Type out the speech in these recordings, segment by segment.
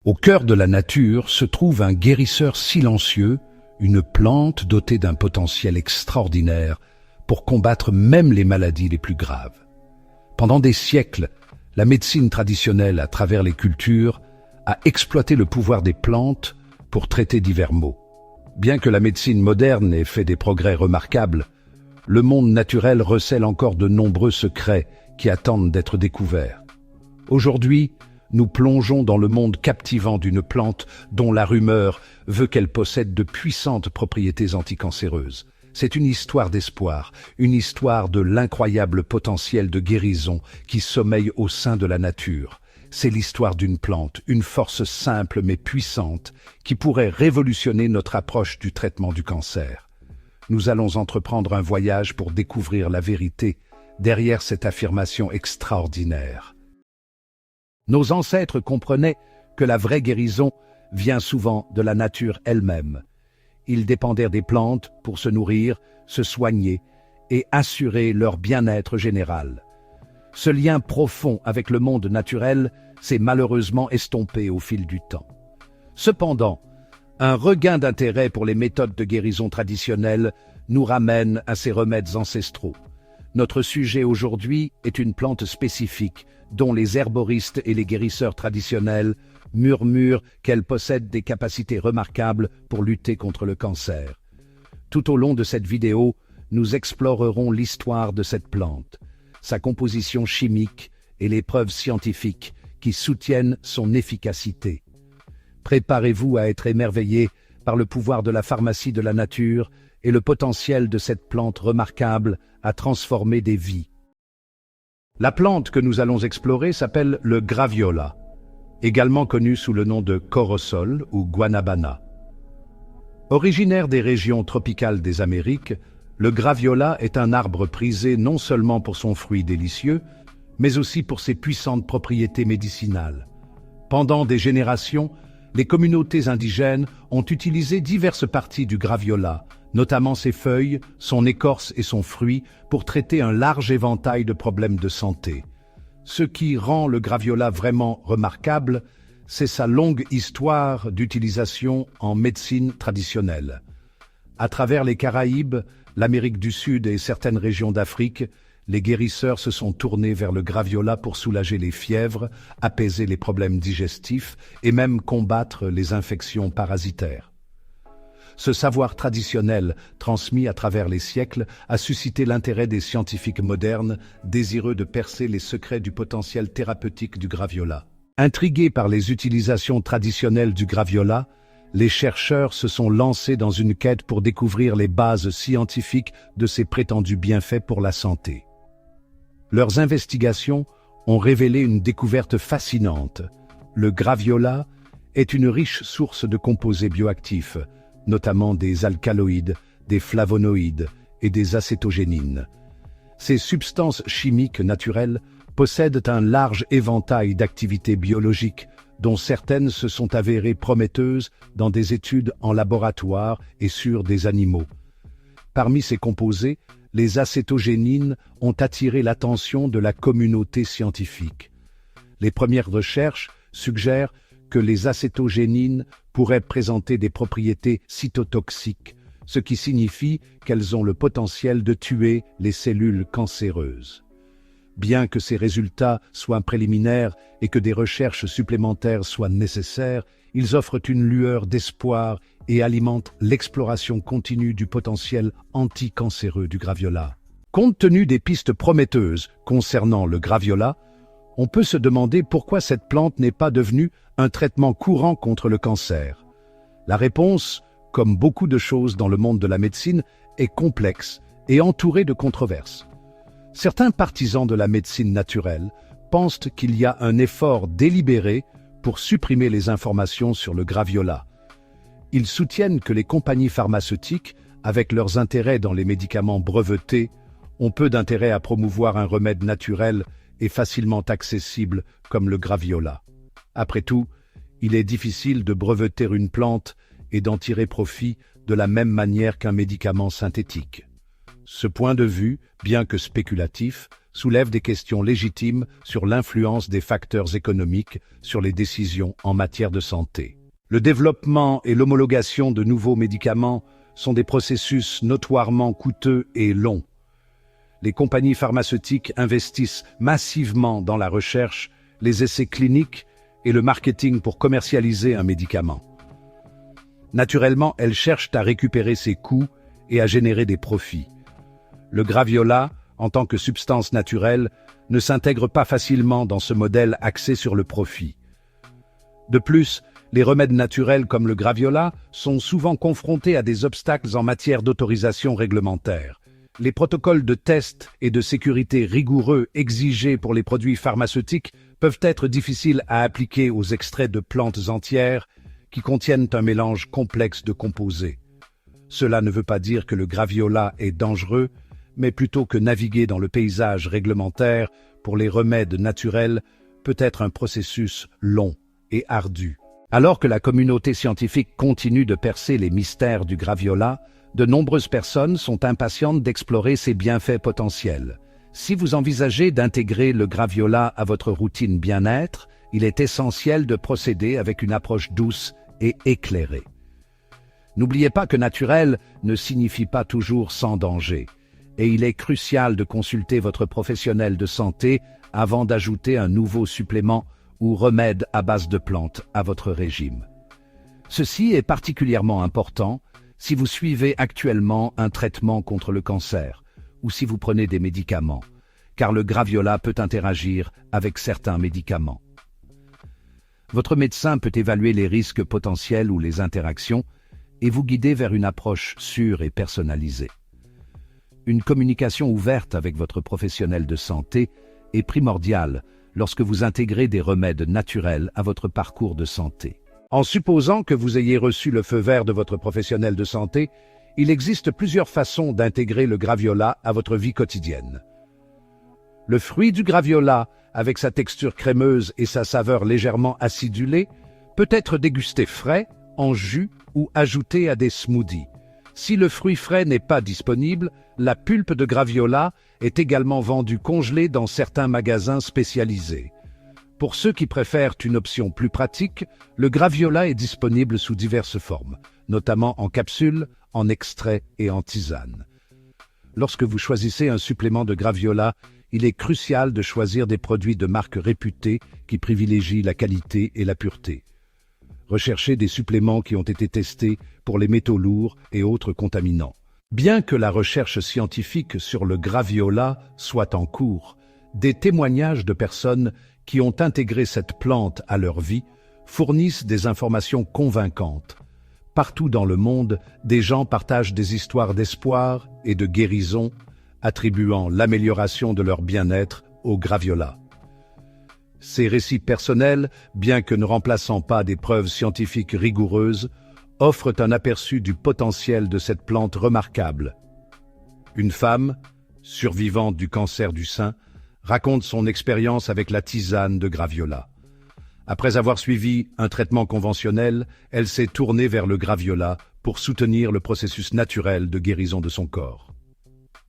Au cœur de la nature se trouve un guérisseur silencieux, une plante dotée d'un potentiel extraordinaire pour combattre même les maladies les plus graves. Pendant des siècles, la médecine traditionnelle, à travers les cultures, a exploité le pouvoir des plantes pour traiter divers maux. Bien que la médecine moderne ait fait des progrès remarquables, le monde naturel recèle encore de nombreux secrets qui attendent d'être découverts. Aujourd'hui, nous plongeons dans le monde captivant d'une plante dont la rumeur veut qu'elle possède de puissantes propriétés anticancéreuses. C'est une histoire d'espoir, une histoire de l'incroyable potentiel de guérison qui sommeille au sein de la nature. C'est l'histoire d'une plante, une force simple mais puissante, qui pourrait révolutionner notre approche du traitement du cancer. Nous allons entreprendre un voyage pour découvrir la vérité derrière cette affirmation extraordinaire. Nos ancêtres comprenaient que la vraie guérison vient souvent de la nature elle-même. Ils dépendaient des plantes pour se nourrir, se soigner et assurer leur bien-être général. Ce lien profond avec le monde naturel s'est malheureusement estompé au fil du temps. Cependant, un regain d'intérêt pour les méthodes de guérison traditionnelles nous ramène à ces remèdes ancestraux. Notre sujet aujourd'hui est une plante spécifique dont les herboristes et les guérisseurs traditionnels murmurent qu'elle possède des capacités remarquables pour lutter contre le cancer. Tout au long de cette vidéo, nous explorerons l'histoire de cette plante, sa composition chimique et les preuves scientifiques qui soutiennent son efficacité. Préparez-vous à être émerveillés par le pouvoir de la pharmacie de la nature et le potentiel de cette plante remarquable à transformer des vies. La plante que nous allons explorer s'appelle le graviola, également connu sous le nom de corosol ou guanabana. Originaire des régions tropicales des Amériques, le graviola est un arbre prisé non seulement pour son fruit délicieux, mais aussi pour ses puissantes propriétés médicinales. Pendant des générations, les communautés indigènes ont utilisé diverses parties du graviola, notamment ses feuilles, son écorce et son fruit, pour traiter un large éventail de problèmes de santé. Ce qui rend le graviola vraiment remarquable, c'est sa longue histoire d'utilisation en médecine traditionnelle. À travers les Caraïbes, l'Amérique du Sud et certaines régions d'Afrique, les guérisseurs se sont tournés vers le graviola pour soulager les fièvres, apaiser les problèmes digestifs et même combattre les infections parasitaires. Ce savoir traditionnel, transmis à travers les siècles, a suscité l'intérêt des scientifiques modernes, désireux de percer les secrets du potentiel thérapeutique du graviola. Intrigués par les utilisations traditionnelles du graviola, les chercheurs se sont lancés dans une quête pour découvrir les bases scientifiques de ses prétendus bienfaits pour la santé. Leurs investigations ont révélé une découverte fascinante. Le graviola est une riche source de composés bioactifs, notamment des alcaloïdes, des flavonoïdes et des acétogénines. Ces substances chimiques naturelles possèdent un large éventail d'activités biologiques, dont certaines se sont avérées prometteuses dans des études en laboratoire et sur des animaux. Parmi ces composés, les acétogénines ont attiré l'attention de la communauté scientifique. Les premières recherches suggèrent que les acétogénines pourraient présenter des propriétés cytotoxiques, ce qui signifie qu'elles ont le potentiel de tuer les cellules cancéreuses. Bien que ces résultats soient préliminaires et que des recherches supplémentaires soient nécessaires, ils offrent une lueur d'espoir et alimentent l'exploration continue du potentiel anticancéreux du graviola. Compte tenu des pistes prometteuses concernant le graviola, on peut se demander pourquoi cette plante n'est pas devenue un traitement courant contre le cancer. La réponse, comme beaucoup de choses dans le monde de la médecine, est complexe et entourée de controverses. Certains partisans de la médecine naturelle pensent qu'il y a un effort délibéré pour supprimer les informations sur le graviola. Ils soutiennent que les compagnies pharmaceutiques, avec leurs intérêts dans les médicaments brevetés, ont peu d'intérêt à promouvoir un remède naturel et facilement accessible comme le graviola. Après tout, il est difficile de breveter une plante et d'en tirer profit de la même manière qu'un médicament synthétique. Ce point de vue, bien que spéculatif, soulève des questions légitimes sur l'influence des facteurs économiques sur les décisions en matière de santé. Le développement et l'homologation de nouveaux médicaments sont des processus notoirement coûteux et longs. Les compagnies pharmaceutiques investissent massivement dans la recherche, les essais cliniques et le marketing pour commercialiser un médicament. Naturellement, elles cherchent à récupérer ces coûts et à générer des profits. Le graviola, en tant que substance naturelle, ne s'intègre pas facilement dans ce modèle axé sur le profit. De plus, les remèdes naturels comme le graviola sont souvent confrontés à des obstacles en matière d'autorisation réglementaire. Les protocoles de test et de sécurité rigoureux exigés pour les produits pharmaceutiques peuvent être difficiles à appliquer aux extraits de plantes entières qui contiennent un mélange complexe de composés. Cela ne veut pas dire que le graviola est dangereux, mais plutôt que naviguer dans le paysage réglementaire pour les remèdes naturels peut être un processus long et ardu. Alors que la communauté scientifique continue de percer les mystères du graviola, de nombreuses personnes sont impatientes d'explorer ses bienfaits potentiels. Si vous envisagez d'intégrer le graviola à votre routine bien-être, il est essentiel de procéder avec une approche douce et éclairée. N'oubliez pas que naturel ne signifie pas toujours sans danger, et il est crucial de consulter votre professionnel de santé avant d'ajouter un nouveau supplément ou remède à base de plantes à votre régime. Ceci est particulièrement important si vous suivez actuellement un traitement contre le cancer ou si vous prenez des médicaments, car le graviola peut interagir avec certains médicaments. Votre médecin peut évaluer les risques potentiels ou les interactions et vous guider vers une approche sûre et personnalisée. Une communication ouverte avec votre professionnel de santé est primordiale lorsque vous intégrez des remèdes naturels à votre parcours de santé. En supposant que vous ayez reçu le feu vert de votre professionnel de santé, il existe plusieurs façons d'intégrer le graviola à votre vie quotidienne. Le fruit du graviola, avec sa texture crémeuse et sa saveur légèrement acidulée, peut être dégusté frais, en jus ou ajouté à des smoothies. Si le fruit frais n'est pas disponible, la pulpe de graviola est également vendue congelée dans certains magasins spécialisés. Pour ceux qui préfèrent une option plus pratique, le graviola est disponible sous diverses formes, notamment en capsules, en extrait et en tisane. Lorsque vous choisissez un supplément de graviola, il est crucial de choisir des produits de marque réputée qui privilégient la qualité et la pureté. Recherchez des suppléments qui ont été testés pour les métaux lourds et autres contaminants. Bien que la recherche scientifique sur le graviola soit en cours, des témoignages de personnes qui ont intégré cette plante à leur vie fournissent des informations convaincantes. Partout dans le monde, des gens partagent des histoires d'espoir et de guérison, attribuant l'amélioration de leur bien-être au graviola. Ces récits personnels, bien que ne remplaçant pas des preuves scientifiques rigoureuses, offrent un aperçu du potentiel de cette plante remarquable. Une femme, survivante du cancer du sein, raconte son expérience avec la tisane de graviola. Après avoir suivi un traitement conventionnel, elle s'est tournée vers le graviola pour soutenir le processus naturel de guérison de son corps.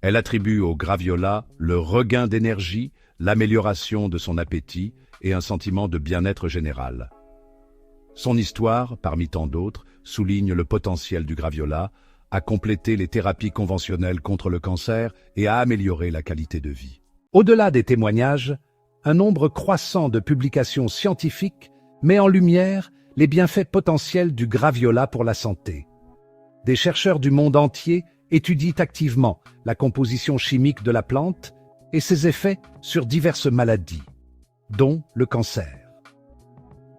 Elle attribue au graviola le regain d'énergie, l'amélioration de son appétit et un sentiment de bien-être général. Son histoire, parmi tant d'autres, souligne le potentiel du graviola à compléter les thérapies conventionnelles contre le cancer et à améliorer la qualité de vie. Au-delà des témoignages, un nombre croissant de publications scientifiques met en lumière les bienfaits potentiels du graviola pour la santé. Des chercheurs du monde entier étudient activement la composition chimique de la plante et ses effets sur diverses maladies, dont le cancer.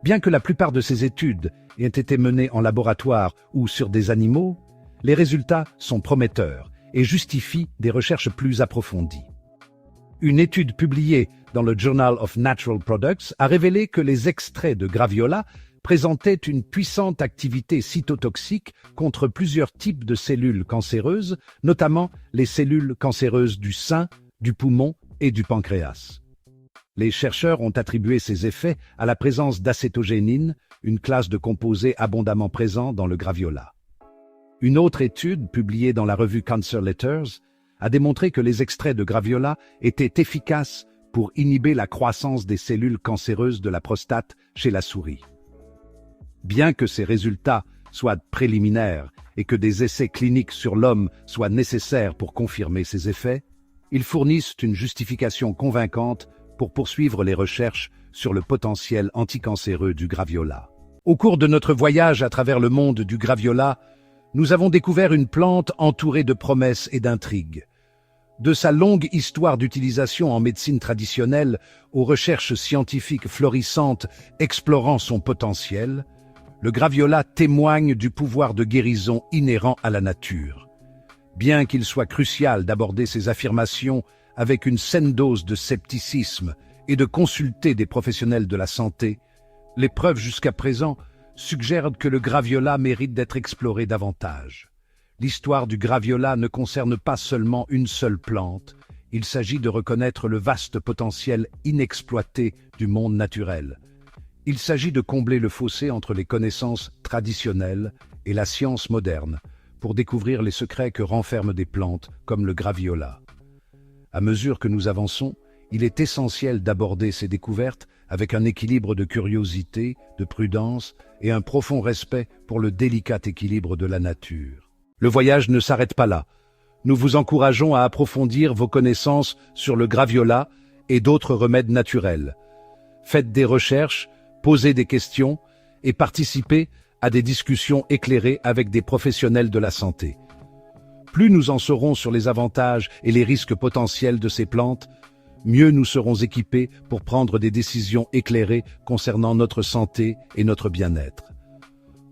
Bien que la plupart de ces études aient été menées en laboratoire ou sur des animaux, les résultats sont prometteurs et justifient des recherches plus approfondies. Une étude publiée dans le Journal of Natural Products a révélé que les extraits de graviola présentaient une puissante activité cytotoxique contre plusieurs types de cellules cancéreuses, notamment les cellules cancéreuses du sein, du poumon et du pancréas. Les chercheurs ont attribué ces effets à la présence d'acétogénine, une classe de composés abondamment présents dans le graviola. Une autre étude, publiée dans la revue Cancer Letters, a démontré que les extraits de graviola étaient efficaces pour inhiber la croissance des cellules cancéreuses de la prostate chez la souris. Bien que ces résultats soient préliminaires et que des essais cliniques sur l'homme soient nécessaires pour confirmer ces effets, ils fournissent une justification convaincante pour poursuivre les recherches sur le potentiel anticancéreux du graviola. Au cours de notre voyage à travers le monde du graviola, nous avons découvert une plante entourée de promesses et d'intrigues. De sa longue histoire d'utilisation en médecine traditionnelle aux recherches scientifiques florissantes explorant son potentiel, le graviola témoigne du pouvoir de guérison inhérent à la nature. Bien qu'il soit crucial d'aborder ces affirmations avec une saine dose de scepticisme et de consulter des professionnels de la santé, les preuves jusqu'à présent suggèrent que le graviola mérite d'être exploré davantage. L'histoire du graviola ne concerne pas seulement une seule plante, il s'agit de reconnaître le vaste potentiel inexploité du monde naturel. Il s'agit de combler le fossé entre les connaissances traditionnelles et la science moderne, pour découvrir les secrets que renferment des plantes comme le graviola. À mesure que nous avançons, il est essentiel d'aborder ces découvertes avec un équilibre de curiosité, de prudence et un profond respect pour le délicat équilibre de la nature. Le voyage ne s'arrête pas là. Nous vous encourageons à approfondir vos connaissances sur le graviola et d'autres remèdes naturels. Faites des recherches, posez des questions et participez à des discussions éclairées avec des professionnels de la santé. Plus nous en saurons sur les avantages et les risques potentiels de ces plantes, mieux nous serons équipés pour prendre des décisions éclairées concernant notre santé et notre bien-être.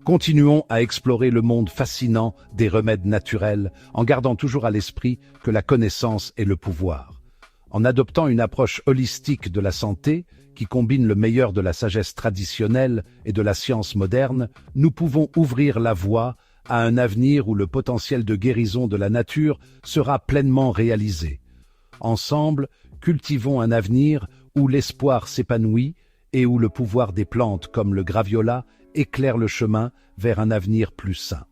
Continuons à explorer le monde fascinant des remèdes naturels en gardant toujours à l'esprit que la connaissance est le pouvoir. En adoptant une approche holistique de la santé, qui combine le meilleur de la sagesse traditionnelle et de la science moderne, nous pouvons ouvrir la voie à un avenir où le potentiel de guérison de la nature sera pleinement réalisé. Ensemble, cultivons un avenir où l'espoir s'épanouit et où le pouvoir des plantes comme le graviola éclaire le chemin vers un avenir plus sain.